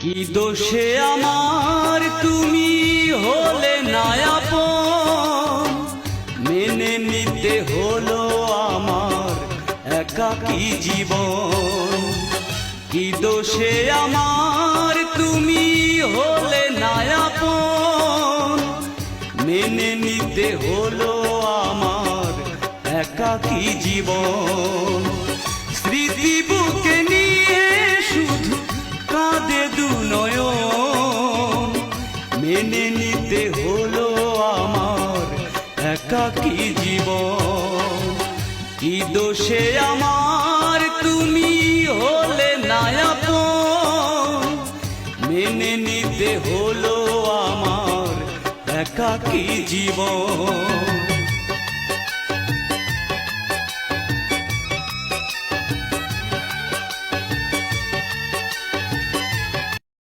কি দোষে আমার তুমি হলে না আপন, মেনে নিতে হলো আমার একাকী জীবন। কি দোষে আমার তুমি হলে না আপন, মেনে নিতে হলো আমার একাকী জীবন। স্মৃতি বুকে নিয়ে শুধু কাঁদে দু নয়ন, মেনে নিতে হলো আমার একাকী জীবন। কি দোষে আমার তুমি হলে না আপন, মেনে নিতে হলো আমার একাকী জীবন।